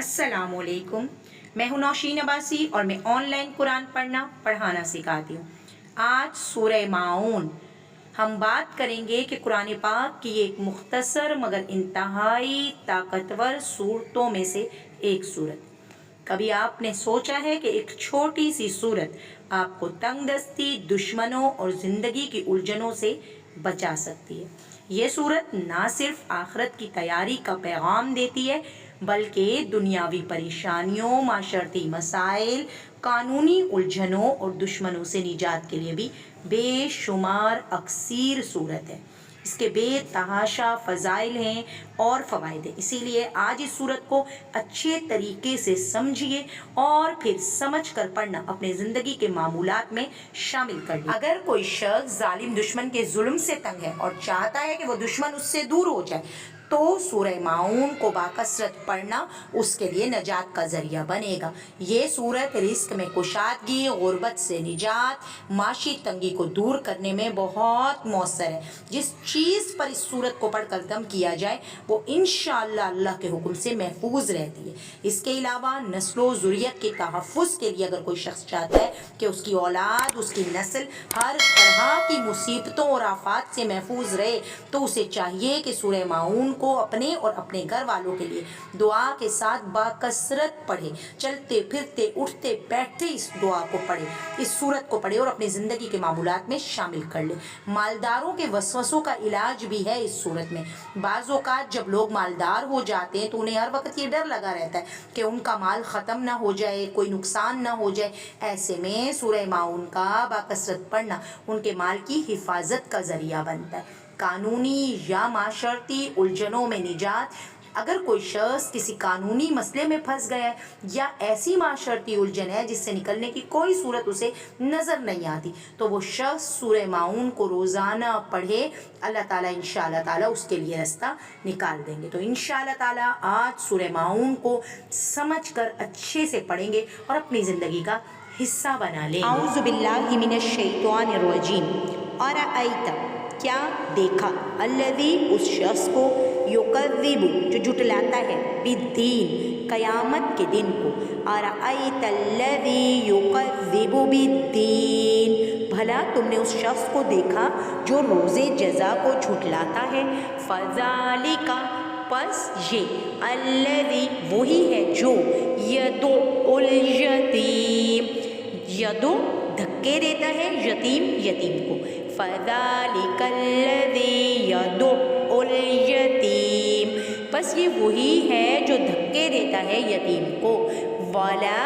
अस्सलाम वालेकुम। मैं हूं नौशीन अब्बासी और मैं ऑनलाइन कुरान पढ़ाना सिखाती हूँ। आज सूरह माऊन हम बात करेंगे कि कुरान पाक की एक मुख्तसर मगर इंतहाई ताकतवर सूरतों में से एक सूरत। कभी आपने सोचा है कि एक छोटी सी सूरत आपको तंगदस्ती, दुश्मनों और ज़िंदगी की उलझनों से बचा सकती है। ये सूरत ना सिर्फ आखिरत की तैयारी का पैगाम देती है बल्कि दुनियावी परेशानियों, माशरती मसाइल, कानूनी उलझनों और दुश्मनों से निजात के लिए भी बेशुमार अक्सीर सूरत है। इसके बेतहाशा फ़ज़ाइल हैं और फ़वाइद हैं। इसीलिए आज इस सूरत को अच्छे तरीके से समझिए और फिर समझ कर पढ़ना अपने ज़िंदगी के मामूलात में शामिल कर लीजिए। अगर कोई शख्स जालिम दुश्मन के जुल्म से तंग है और चाहता है कि वो दुश्मन उससे दूर हो जाए तो सूरह माऊन को बाकसरत पढ़ना उसके लिए नजात का ज़रिया बनेगा। ये सूरत रिस्क में कुशादगी, गुर्बत से निजात, माशी तंगी को दूर करने में बहुत मौसर है। जिस चीज़ पर इस सूरत को पढ़कर दम किया जाए वो इंशाअल्लाह अल्लाह के हुक्म से महफूज रहती है। इसके अलावा नस्लो ज़ुर्रियत के तहफ़्फ़ुज़ के लिए अगर कोई शख्स चाहता है कि उसकी औलाद, उसकी नस्ल हर तरह की मुसीबतों और आफात से महफूज रहे तो उसे चाहिए कि सूरह माऊन को अपने और अपने घर वालों के लिए दुआ के साथ बाकसरत पढ़े। चलते फिरते उठते बैठते इस दुआ को पढ़े, इस सूरत को पढ़े और अपनी ज़िंदगी के मामूलात में शामिल कर ले। मालदारों के वसवसों का इलाज भी है इस सूरत में। बाज़ औक़ात जब लोग मालदार हो जाते हैं तो उन्हें हर वक्त ये डर लगा रहता है कि उनका माल ख़त्म ना हो जाए, कोई नुकसान ना हो जाए। ऐसे में सूरह माऊन का बाकसरत पढ़ना उनके माल की हिफाजत का ज़रिया बनता है। कानूनी या माशरती उलझनों में निजात, अगर कोई शख्स किसी कानूनी मसले में फंस गया है या ऐसी माशरती उलझन है जिससे निकलने की कोई सूरत उसे नज़र नहीं आती तो वो शख्स सूरह माऊन को रोज़ाना पढ़े। अल्लाह ताला इंशाअल्लाह ताला उसके लिए रास्ता निकाल देंगे। तो इंशाअल्लाह ताला आज सूरह माऊन को समझ कर अच्छे से पढ़ेंगे और अपनी ज़िंदगी का हिस्सा बना लेंगे। औज़ु बिल्लाहि मिनश शैतानिर रजीम। अरअयता, क्या देखा, अल्लज़ी, उस शख्स को, युकज़्ज़िबु, जो जुटलाता है, बिद्दीन, क़यामत के दिन को। अरअयतल्लज़ी युकज़्ज़िबु बिद्दीन, भला तुमने उस शख्स को देखा जो रोज़े जज़ा को झुटलाता है। फ़ज़ालिका, पस ये, अल्लज़ी, वही है जो, यदुल यतीम, यदो धक्के देता है, यतीम, यतीम को। फ़ज़ालिकल्लज़ी यदुल यतीम, बस ये वही है जो धक्के देता है यतीम को। वला,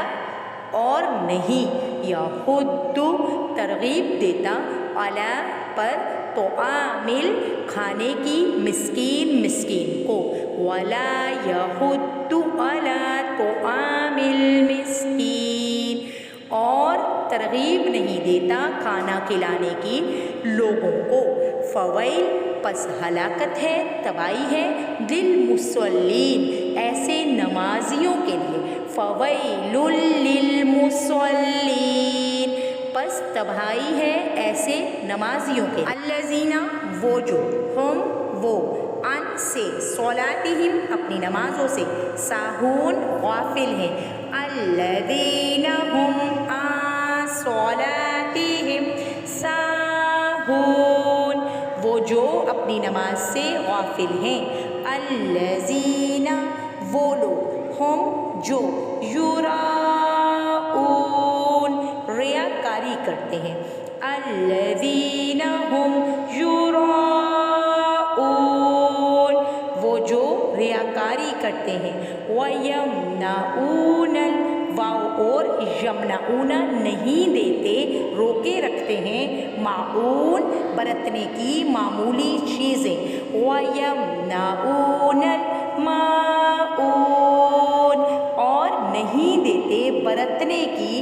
और नहीं, यहुद्दु, तरगीब देता, अला, पर, तो आमिल, खाने की, मिस्कीन, मिस्कीन को। वला यहुद्दु अला तो आमिल मिस्कीन, और तरगीब नहीं देता खाना खिलाने की लोगों को। फ़वैल, पस हलाकत है, तबाही है, लिल मुसल्लीन, ऐसे नमाजियों के लिए। फ़वैलुल लिल मुसल्लीन, पस तबाही है ऐसे नमाजियों के। अल्लज़ीना, वो जो, हम, वो, अन, से, सलातिहिम, अपनी नमाजों से, साहून, गाफिल हैं। अल्लज़ीना हुम अन सलातिहिम साहून, वो जो अपनी नमाज से गाफिल हैं। अल्लज़ीना, वो लोग, हम, जो, युराऊन, रियाकारी करते हैं। अल्लज़ीना हुम युराऊन, वो जो रियाकारी करते हैं। वयमनाऊनल, वाव और यमनाऊना, नहीं देते, रोके रखते हैं, माऊन, बरतने की मामूली चीज़ें। वयमनाऊनल माऊन, और नहीं देते बरतने की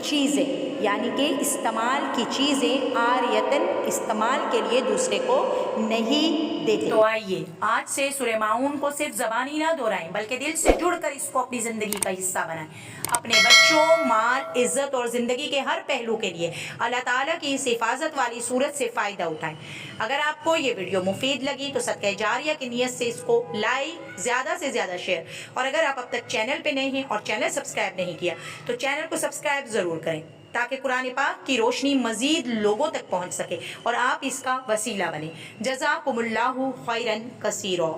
चीज़ें। یعنی کہ استعمال کی چیزیں آریتن استعمال کے لیے دوسرے کو نہیں دیتے۔ تو آئیے آج سے سورہ ماعون کو صرف زبانی نہ دہرائیں بلکہ دل سے جڑ کر اس کو اپنی زندگی کا حصہ بنائیں۔ اپنے بچوں، مال، عزت اور زندگی کے ہر پہلو کے لیے اللہ تعالیٰ کی اس حفاظت والی صورت سے فائدہ اٹھائیں۔ اگر آپ کو یہ ویڈیو مفید لگی تو صدقہ جاریہ کی نیت سے اس کو لائک، زیادہ سے زیادہ شیئر، اور اگر آپ اب تک چینل پہ نہیں ہیں اور چینل سبسکرائب نہیں کیا تو چینل کو سبسکرائب ضرور کریں تاکہ قرآن پاک کی روشنی مزید لوگوں تک پہنچ سکے اور آپ اس کا وسیلہ بنیں۔ جزاکم اللہ خیرا کثیرا۔